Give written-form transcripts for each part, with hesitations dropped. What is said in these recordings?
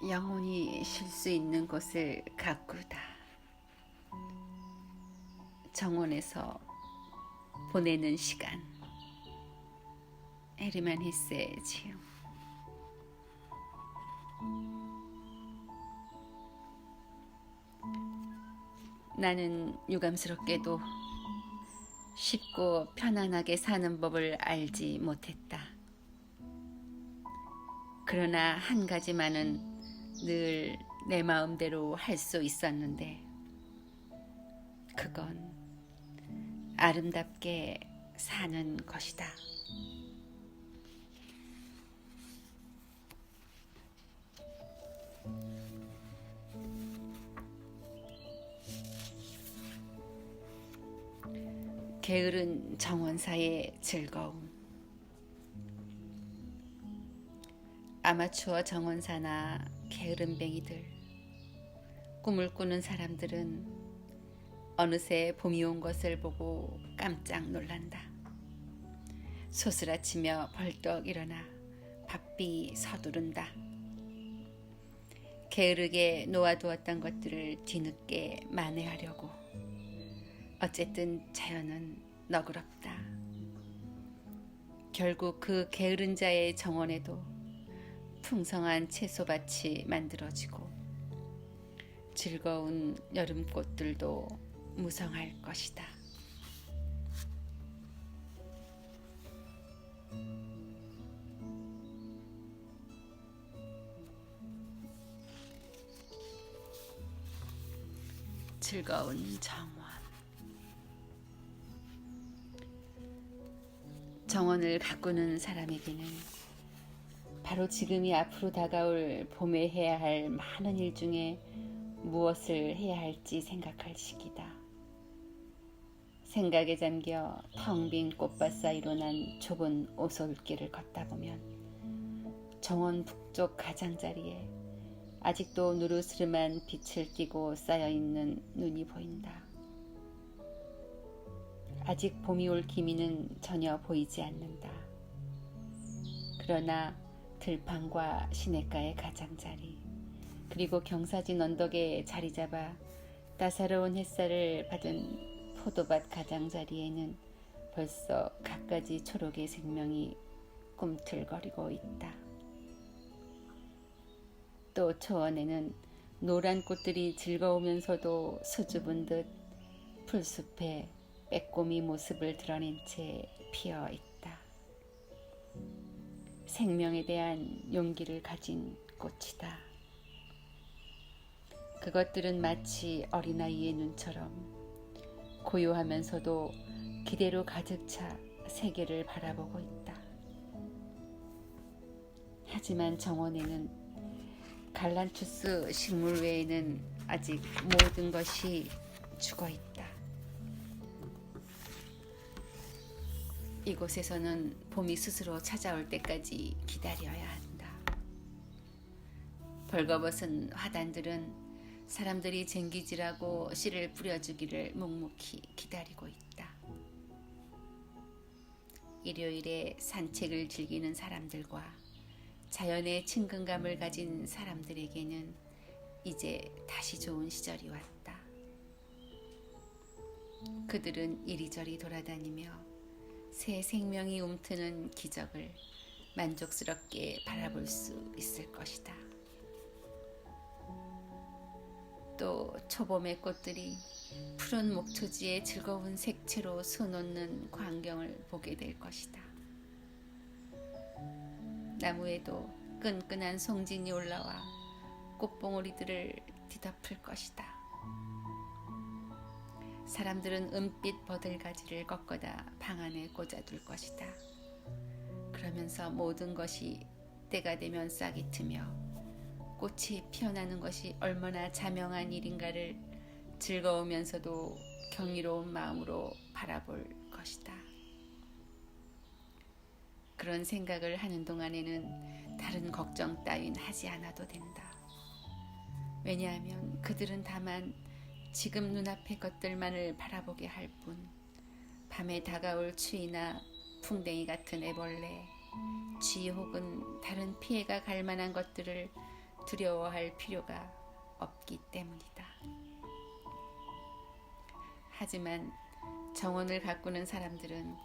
영혼이 쉴 수 있는 곳을 가꾸다. 정원에서 보내는 시간. 헤르만 헤세의 지음. 나는 유감스럽게도 쉽고 편안하게 사는 법을 알지 못했다. 그러나 한 가지만은 늘 내 마음대로 할 수 있었는데, 그건 아름답게 사는 것이다. 게으른 정원사의 즐거움. 아마추어 정원사나 게으름뱅이들, 꿈을 꾸는 사람들은 어느새 봄이 온 것을 보고 깜짝 놀란다. 소스라치며 벌떡 일어나 바삐 서두른다. 게으르게 놓아두었던 것들을 뒤늦게 만회하려고. 어쨌든 자연은 너그럽다. 결국 그 게으른 자의 정원에도 풍성한 채소밭이 만들어지고 즐거운 여름꽃들도 무성할 것이다. 즐거운 정원. 정원을 가꾸는 사람에게는 바로 지금이 앞으로 다가올 봄에 해야 할 많은 일 중에 무엇을 해야 할지 생각할 시기다. 생각에 잠겨 텅 빈 꽃밭 사이로 난 좁은 오솔길을 걷다 보면 정원 북쪽 가장자리에 아직도 누르스름한 빛을 띠고 쌓여있는 눈이 보인다. 아직 봄이 올 기미는 전혀 보이지 않는다. 그러나 들판과 시냇가의 가장자리, 그리고 경사진 언덕에 자리 잡아 따사로운 햇살을 받은 포도밭 가장자리에는 벌써 갖가지 초록의 생명이 꿈틀거리고 있다. 또 초원에는 노란 꽃들이 즐거우면서도 수줍은 듯 풀숲에 빼꼼히 모습을 드러낸 채 피어 있다. 생명에 대한 용기를 가진 꽃이다. 그것들은 마치 어린아이의 눈처럼 고요하면서도 기대로 가득 차 세계를 바라보고 있다. 하지만 정원에는 갈란투스 식물 외에는 아직 모든 것이 죽어 있다. 이곳에서는 봄이 스스로 찾아올 때까지 기다려야 한다. 벌거벗은 화단들은 사람들이 쟁기질하고 씨를 뿌려주기를 묵묵히 기다리고 있다. 일요일에 산책을 즐기는 사람들과 자연의 친근감을 가진 사람들에게는 이제 다시 좋은 시절이 왔다. 그들은 이리저리 돌아다니며 새 생명이 움트는 기적을 만족스럽게 바라볼 수 있을 것이다. 또 초봄의 꽃들이 푸른 목초지에 즐거운 색채로 수놓는 광경을 보게 될 것이다. 나무에도 끈끈한 송진이 올라와 꽃봉오리들을 뒤덮을 것이다. 사람들은 은빛 버들가지를 꺾어다 방 안에 꽂아둘 것이다. 그러면서 모든 것이 때가 되면 싹이 트며 꽃이 피어나는 것이 얼마나 자명한 일인가를 즐거우면서도 경이로운 마음으로 바라볼 것이다. 그런 생각을 하는 동안에는 다른 걱정 따윈 하지 않아도 된다. 왜냐하면 그들은 다만 지금 눈앞의 것들만을 바라보게 할 뿐, 밤에 다가올 추위나 풍뎅이 같은 애벌레, 쥐 혹은 다른 피해가 갈 만한 것들을 두려워할 필요가 없기 때문이다. 하지만 정원을 가꾸는 사람들은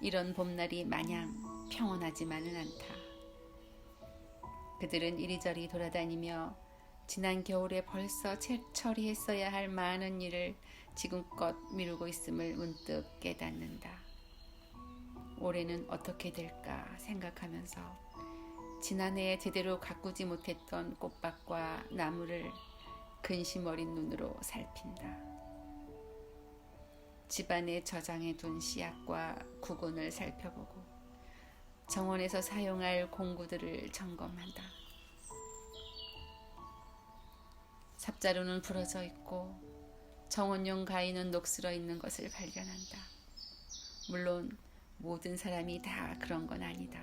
이런 봄날이 마냥 평온하지만은 않다. 그들은 이리저리 돌아다니며 지난 겨울에 벌써 처리했어야 할 많은 일을 지금껏 미루고 있음을 문득 깨닫는다. 올해는 어떻게 될까 생각하면서 지난해에 제대로 가꾸지 못했던 꽃밭과 나무를 근심 어린 눈으로 살핀다. 집안에 저장해 둔 씨앗과 구근을 살펴보고 정원에서 사용할 공구들을 점검한다. 삽자루는 부러져 있고 정원용 가위는 녹슬어 있는 것을 발견한다. 물론 모든 사람이 다 그런 건 아니다.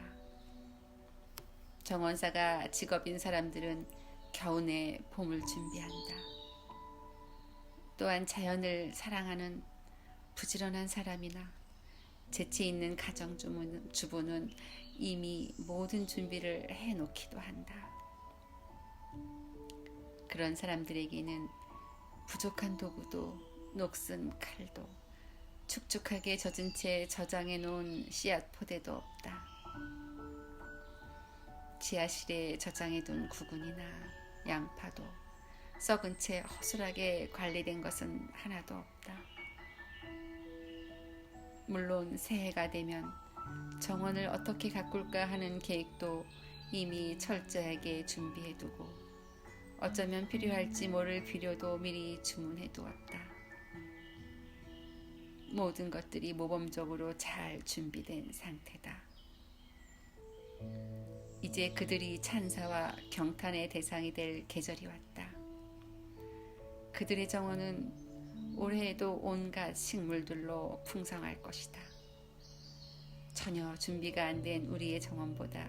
정원사가 직업인 사람들은 겨우내 봄을 준비한다. 또한 자연을 사랑하는 부지런한 사람이나 재치 있는 가정주부는 이미 모든 준비를 해놓기도 한다. 그런 사람들에게는 부족한 도구도 녹슨 칼도 축축하게 젖은 채 저장해 놓은 씨앗 포대도 없다. 지하실에 저장해 둔 구근이나 양파도 썩은 채 허술하게 관리된 것은 하나도 없다. 물론 새해가 되면 정원을 어떻게 가꿀까 하는 계획도 이미 철저하게 준비해두고 어쩌면 필요할지 모를 비료도 미리 주문해두었다. 모든 것들이 모범적으로 잘 준비된 상태다. 이제 그들이 찬사와 경탄의 대상이 될 계절이 왔다. 그들의 정원은 올해에도 온갖 식물들로 풍성할 것이다. 전혀 준비가 안 된 우리의 정원보다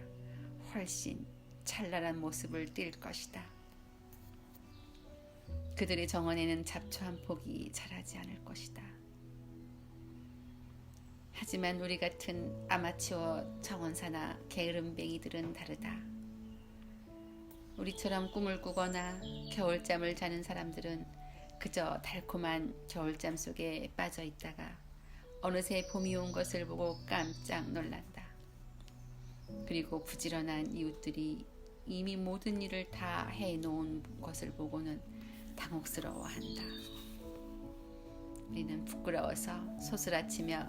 훨씬 찬란한 모습을 띌 것이다. 그들의 정원에는 잡초 한 폭이 자라지 않을 것이다. 하지만 우리 같은 아마추어 정원사나 게으름뱅이들은 다르다. 우리처럼 꿈을 꾸거나 겨울잠을 자는 사람들은 그저 달콤한 겨울잠 속에 빠져 있다가 어느새 봄이 온 것을 보고 깜짝 놀란다. 그리고 부지런한 이웃들이 이미 모든 일을 다 해놓은 것을 보고는 당혹스러워한다. 우리는 부끄러워서 소스라치며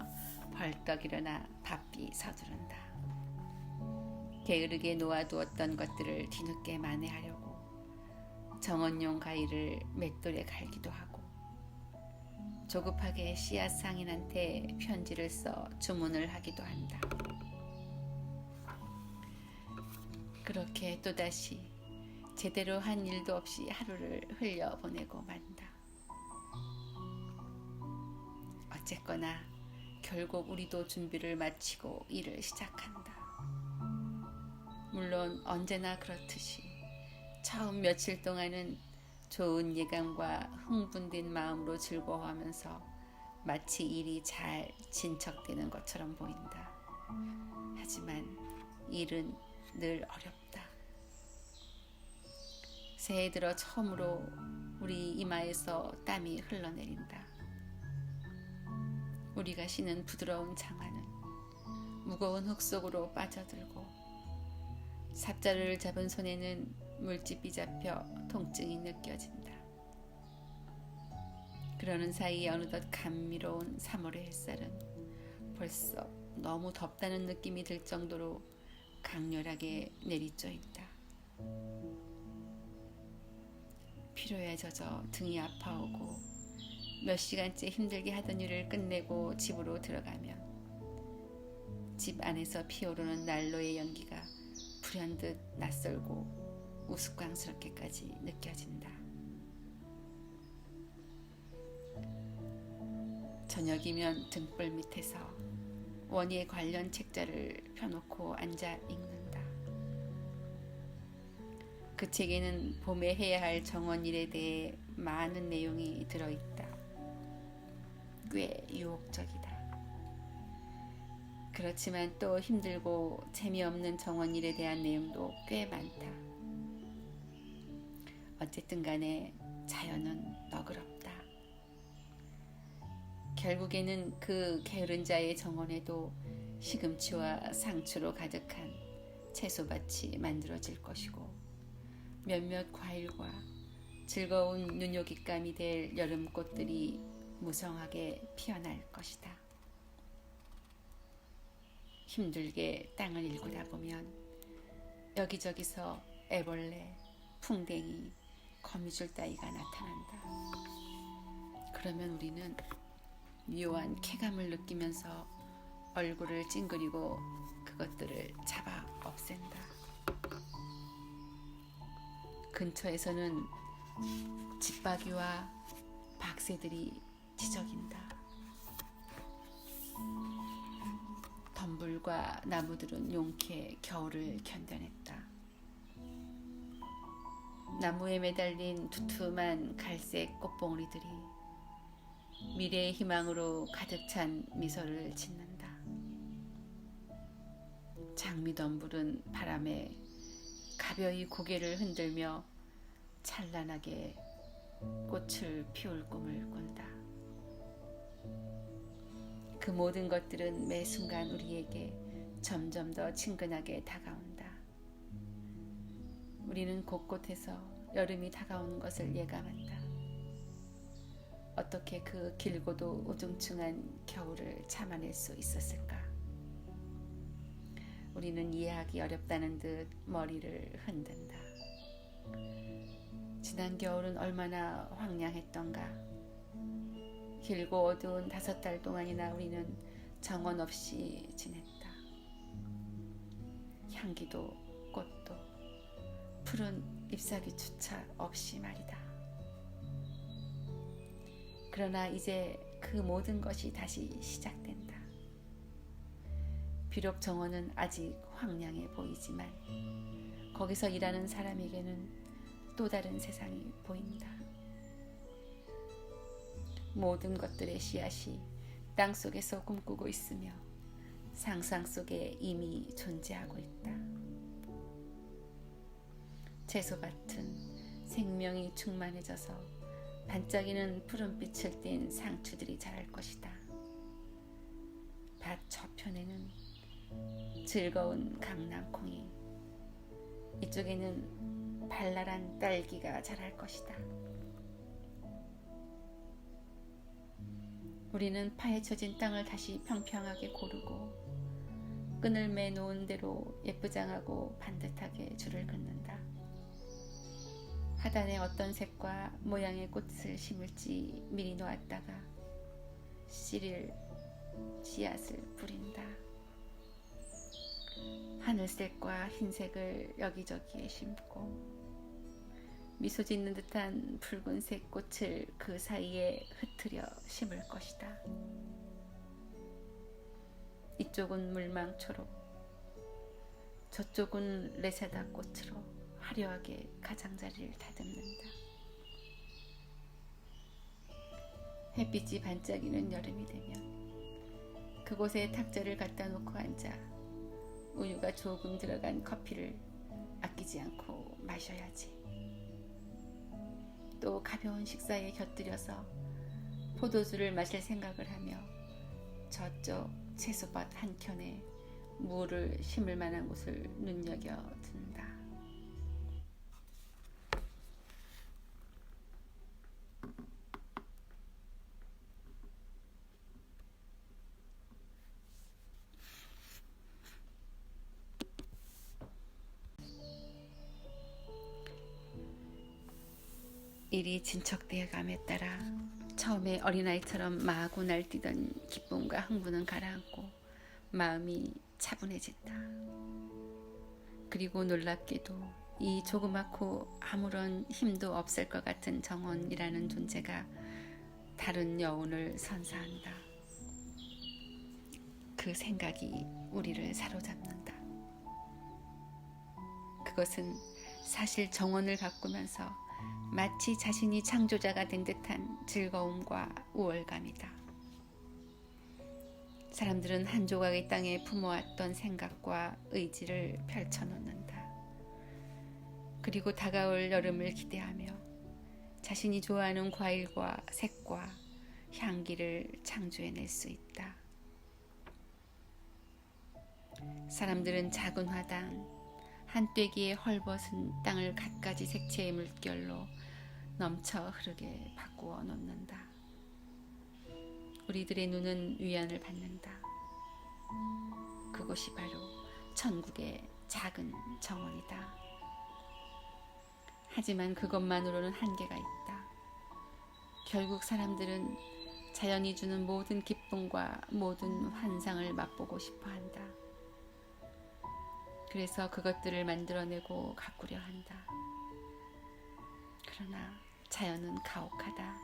벌떡 일어나 바삐 서두른다. 게으르게 놓아두었던 것들을 뒤늦게 만회하려고 정원용 가위를 맷돌에 갈기도 하고 조급하게 씨앗 상인한테 편지를 써 주문을 하기도 한다. 그렇게 또다시 제대로 한 일도 없이 하루를 흘려보내고 만다. 어쨌거나 결국 우리도 준비를 마치고 일을 시작한다. 물론 언제나 그렇듯이 처음 며칠 동안은 좋은 예감과 흥분된 마음으로 즐거워하면서 마치 일이 잘 진척되는 것처럼 보인다. 하지만 일은 늘 어렵다. 새해 들어 처음으로 우리 이마에서 땀이 흘러내린다. 우리가 쉬는 부드러운 장화는 무거운 흙 속으로 빠져들고 삽자루를 잡은 손에는 물집이 잡혀 통증이 느껴진다. 그러는 사이 어느덧 감미로운 3월의 햇살은 벌써 너무 덥다는 느낌이 들 정도로 강렬하게 내리쬐인다. 피로에 젖어 등이 아파오고 몇 시간째 힘들게 하던 일을 끝내고 집으로 들어가면 집 안에서 피어오르는 난로의 연기가 불현듯 낯설고 우스꽝스럽게까지 느껴진다. 저녁이면 등불 밑에서 원예 관련 책자를 펴놓고 앉아 읽는다. 그 책에는 봄에 해야 할 정원 일에 대해 많은 내용이 들어있다. 꽤 유혹적이다. 그렇지만 또 힘들고 재미없는 정원 일에 대한 내용도 꽤 많다. 어쨌든 간에 자연은 너그럽다. 결국에는 그 게으른 자의 정원에도 시금치와 상추로 가득한 채소밭이 만들어질 것이고 몇몇 과일과 즐거운 눈요깃감이 될 여름꽃들이 무성하게 피어날 것이다. 힘들게 땅을 일구다 보면 여기저기서 애벌레, 풍뎅이, 거미줄 따위가 나타난다. 그러면 우리는 묘한 쾌감을 느끼면서 얼굴을 찡그리고 그것들을 잡아 없앤다. 근처에서는 집바귀와 박새들이 지저긴다. 덤불과 나무들은 용케 겨울을 견뎌냈다. 나무에 매달린 두툼한 갈색 꽃봉오리들이 미래의 희망으로 가득 찬 미소를 짓는다. 장미덤불은 바람에 가벼이 고개를 흔들며 찬란하게 꽃을 피울 꿈을 꾼다. 그 모든 것들은 매 순간 우리에게 점점 더 친근하게 다가온다. 우리는 곳곳에서 여름이 다가오는 것을 예감한다. 어떻게 그 길고도 우중충한 겨울을 참아낼 수 있었을까? 우리는 이해하기 어렵다는 듯 머리를 흔든다. 지난 겨울은 얼마나 황량했던가. 길고 어두운 5달 동안이나 우리는 정원 없이 지냈다. 향기도 꽃도 푸른 잎사귀조차 없이 말이다. 그러나 이제 그 모든 것이 다시 시작된다. 비록 정원은 아직 황량해 보이지만 거기서 일하는 사람에게는 또 다른 세상이 보인다. 모든 것들의 씨앗이 땅 속에서 꿈꾸고 있으며 상상 속에 이미 존재하고 있다. 채소밭은 생명이 충만해져서 반짝이는 푸른빛을 띤 상추들이 자랄 것이다. 밭 저편에는 즐거운 강낭콩이, 이쪽에는 발랄한 딸기가 자랄 것이다. 우리는 파헤쳐진 땅을 다시 평평하게 고르고 끈을 매놓은 대로 예쁘장하고 반듯하게 줄을 긋는다. 하단에 어떤 색과 모양의 꽃을 심을지 미리 놓았다가 씨를 씨앗을 뿌린다. 하늘색과 흰색을 여기저기에 심고 미소 짓는 듯한 붉은색 꽃을 그 사이에 흩트려 심을 것이다. 이쪽은 물망초록, 저쪽은 레세다 꽃으로 화려하게 가장자리를 다듬는다. 햇빛이 반짝이는 여름이 되면 그곳에 탁자를 갖다 놓고 앉아 우유가 조금 들어간 커피를 아끼지 않고 마셔야지. 또 가벼운 식사에 곁들여서 포도주를 마실 생각을 하며 저쪽 채소밭 한켠에 무를 심을 만한 곳을 눈여겨둔다. 일이 진척되어감에 따라 처음에 어린아이처럼 마구 날뛰던 기쁨과 흥분은 가라앉고 마음이 차분해진다. 그리고 놀랍게도 이 조그맣고 아무런 힘도 없을 것 같은 정원이라는 존재가 다른 여운을 선사한다. 그 생각이 우리를 사로잡는다. 그것은 사실 정원을 가꾸면서 마치 자신이 창조자가 된 듯한 즐거움과 우월감이다. 사람들은 한 조각의 땅에 품어왔던 생각과 의지를 펼쳐놓는다. 그리고 다가올 여름을 기대하며 자신이 좋아하는 과일과 색과 향기를 창조해낼 수 있다. 사람들은 작은 화당, 한떼기에 헐벗은 땅을 갖가지 색채의 물결로 넘쳐 흐르게 바꾸어 놓는다. 우리들의 눈은 위안을 받는다. 그곳이 바로 천국의 작은 정원이다. 하지만 그것만으로는 한계가 있다. 결국 사람들은 자연이 주는 모든 기쁨과 모든 환상을 맛보고 싶어 한다. 그래서 그것들을 만들어내고 가꾸려 한다. 그러나 자연은 가혹하다.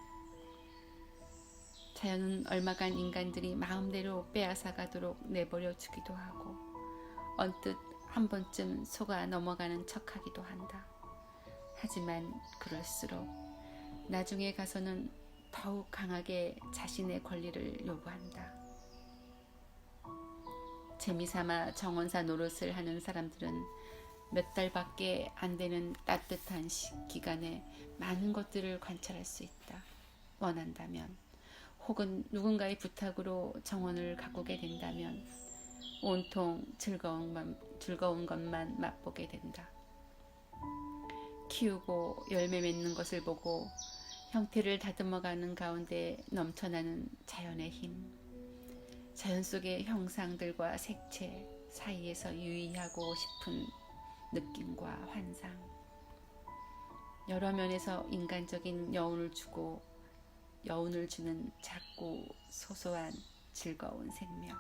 자연은 얼마간 인간들이 마음대로 빼앗아 가도록 내버려 주기도 하고 언뜻 한 번쯤 속아 넘어가는 척하기도 한다. 하지만 그럴수록 나중에 가서는 더욱 강하게 자신의 권리를 요구한다. 재미삼아 정원사 노릇을 하는 사람들은 몇 달밖에 안 되는 따뜻한 기간에 많은 것들을 관찰할 수 있다. 원한다면 혹은 누군가의 부탁으로 정원을 가꾸게 된다면 온통 즐거운 것만 맛보게 된다. 키우고 열매 맺는 것을 보고 형태를 다듬어가는 가운데 넘쳐나는 자연의 힘, 자연 속의 형상들과 색채 사이에서 유의하고 싶은 느낌과 환상, 여러 면에서 인간적인 여운을 주는 작고 소소한 즐거운 생명.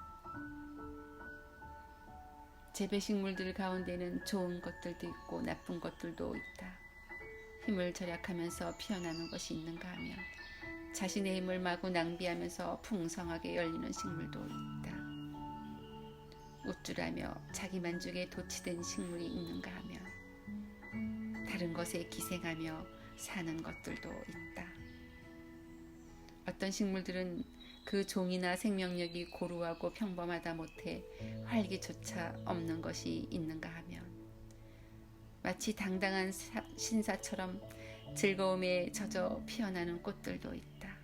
재배식물들 가운데는 좋은 것들도 있고 나쁜 것들도 있다. 힘을 절약하면서 피어나는 것이 있는가 하면 자신의 힘을 마구 낭비하면서 풍성하게 열리는 식물도 있다. 우쭐하며 자기 만족에 도취된 식물이 있는가 하면 다른 것에 기생하며 사는 것들도 있다. 어떤 식물들은 그 종이나 생명력이 고루하고 평범하다 못해 활기조차 없는 것이 있는가 하면 마치 당당한 신사처럼 즐거움에 젖어 피어나는 꽃들도 있다.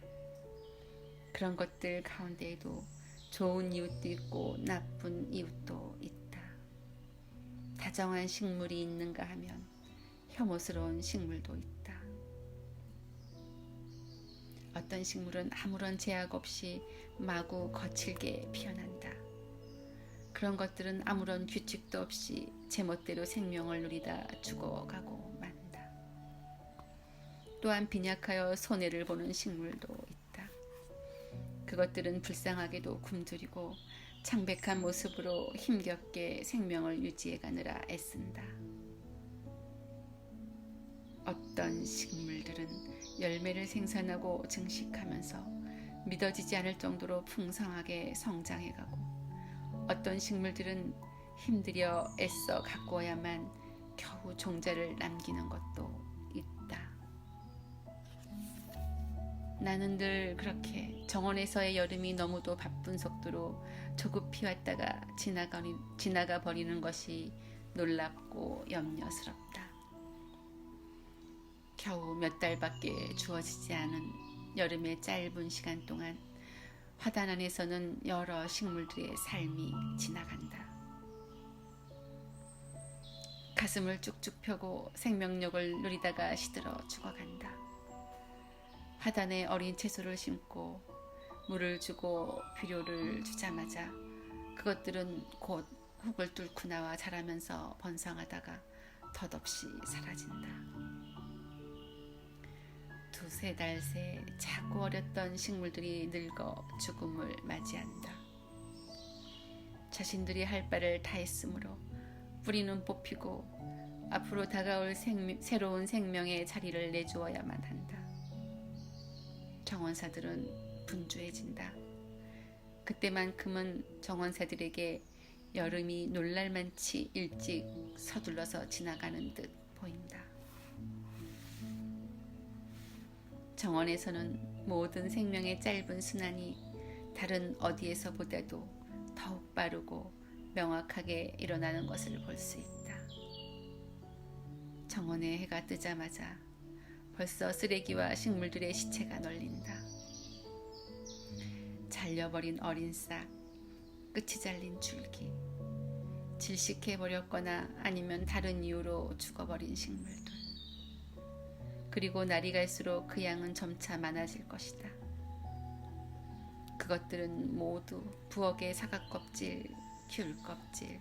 그런 것들 가운데에도 좋은 이웃도 있고 나쁜 이웃도 있다. 다정한 식물이 있는가 하면 혐오스러운 식물도 있다. 어떤 식물은 아무런 제약 없이 마구 거칠게 피어난다. 그런 것들은 아무런 규칙도 없이 제멋대로 생명을 누리다 죽어가고 만다. 또한 빈약하여 손해를 보는 식물도 있다. 그것들은 불쌍하게도 굶주리고 창백한 모습으로 힘겹게 생명을 유지해가느라 애쓴다. 어떤 식물들은 열매를 생산하고 증식하면서 믿어지지 않을 정도로 풍성하게 성장해가고 어떤 식물들은 힘들여 애써 가꾸어야만 겨우 종자를 남기는 것도 있다. 나는 늘 그렇게 정원에서의 여름이 너무도 바쁜 속도로 조급히 왔다가 지나가 버리는 것이 놀랍고 염려스럽다. 겨우 몇 달밖에 주어지지 않은 여름의 짧은 시간 동안 화단 안에서는 여러 식물들의 삶이 지나간다. 가슴을 쭉쭉 펴고 생명력을 누리다가 시들어 죽어간다. 화단에 어린 채소를 심고 물을 주고 비료를 주자마자 그것들은 곧 흙을 뚫고 나와 자라면서 번성하다가 덧없이 사라진다. 두세 달 새 작고 어렸던 식물들이 늙어 죽음을 맞이한다. 자신들이 할 바를 다 했으므로 뿌리는 뽑히고 앞으로 다가올 새로운 생명의 자리를 내주어야만 한다. 정원사들은 분주해진다. 그때만큼은 정원사들에게 여름이 놀랄만치 일찍 서둘러서 지나가는 듯 보인다. 정원에서는 모든 생명의 짧은 순환이 다른 어디에서보다도 더욱 빠르고 명확하게 일어나는 것을 볼 수 있다. 정원에 해가 뜨자마자 벌써 쓰레기와 식물들의 시체가 널린다. 잘려버린 어린 싹, 끝이 잘린 줄기, 질식해버렸거나 아니면 다른 이유로 죽어버린 식물들. 그리고 날이 갈수록 그 양은 점차 많아질 것이다. 그것들은 모두 부엌의 사과 껍질, 귤 껍질,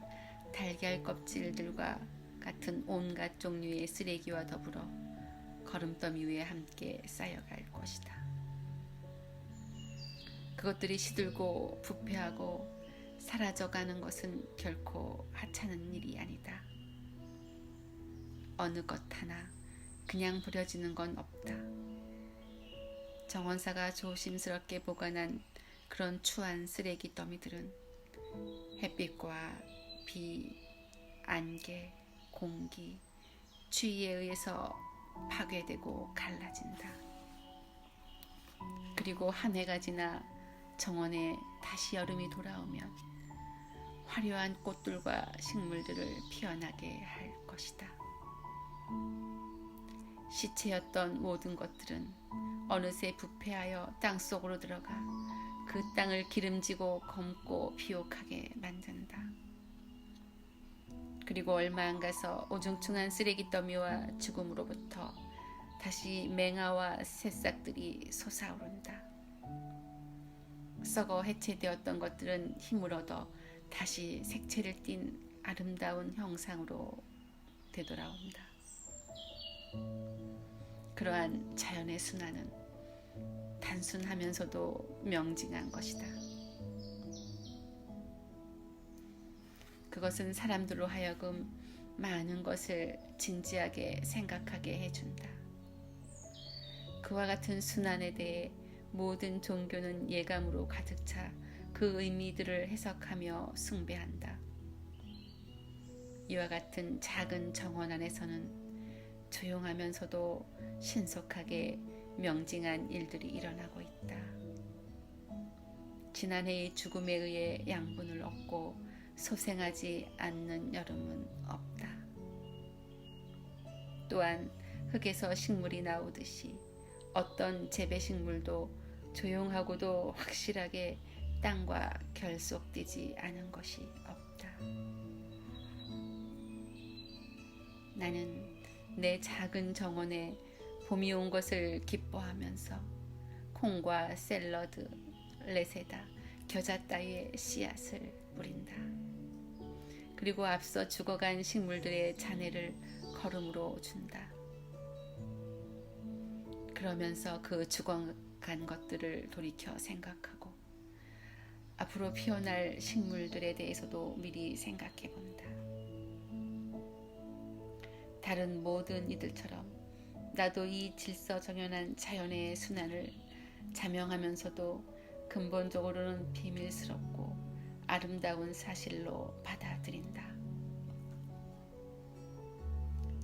달걀 껍질들과 같은 온갖 종류의 쓰레기와 더불어 거름더미 위에 함께 쌓여갈 것이다. 그것들이 시들고 부패하고 사라져가는 것은 결코 하찮은 일이 아니다. 어느 것 하나 그냥 버려지는 건 없다. 정원사가 조심스럽게 보관한 그런 추한 쓰레기 더미들은 햇빛과 비, 안개, 공기, 추위에 의해서 파괴되고 갈라진다. 그리고 한 해가 지나 정원에 다시 여름이 돌아오면 화려한 꽃들과 식물들을 피어나게 할 것이다. 시체였던 모든 것들은 어느새 부패하여 땅속으로 들어가 그 땅을 기름지고 검고 비옥하게 만든다. 그리고 얼마 안 가서 우중충한 쓰레기 더미와 죽음으로부터 다시 맹아와 새싹들이 솟아오른다. 썩어 해체되었던 것들은 힘을 얻어 다시 색채를 띤 아름다운 형상으로 되돌아온다. 그러한 자연의 순환은 단순하면서도 명징한 것이다. 그것은 사람들로 하여금 많은 것을 진지하게 생각하게 해준다. 그와 같은 순환에 대해 모든 종교는 예감으로 가득 차 그 의미들을 해석하며 숭배한다. 이와 같은 작은 정원 안에서는 조용하면서도 신속하게 명징한 일들이 일어나고 있다. 지난해의 죽음에 의해 양분을 얻고 소생하지 않는 여름은 없다. 또한 흙에서 식물이 나오듯이 어떤 재배식물도 조용하고도 확실하게 땅과 결속되지 않은 것이 없다. 나는 내 작은 정원에 봄이 온 것을 기뻐하면서 콩과 샐러드, 레세다, 겨자 따위의 씨앗을 뿌린다. 그리고 앞서 죽어간 식물들의 잔해를 거름으로 준다. 그러면서 그 죽어간 것들을 돌이켜 생각하고 앞으로 피어날 식물들에 대해서도 미리 생각해 본다. 다른 모든 이들처럼 나도 이 질서정연한 자연의 순환을 자명하면서도 근본적으로는 비밀스럽고 아름다운 사실로 받아들인다.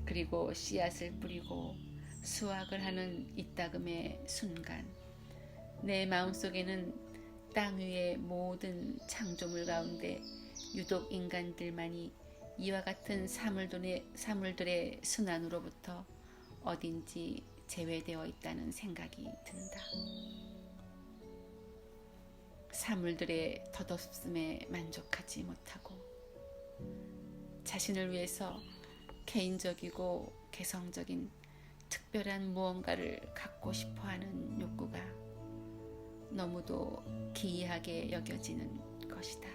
그리고 씨앗을 뿌리고 수확을 하는 이따금의 순간 내 마음속에는 땅 위의 모든 창조물 가운데 유독 인간들만이 이와 같은 사물들의 순환으로부터 어딘지 제외되어 있다는 생각이 든다. 사물들의 덧없음에 만족하지 못하고 자신을 위해서 개인적이고 개성적인 특별한 무언가를 갖고 싶어하는 욕구가 너무도 기이하게 여겨지는 것이다.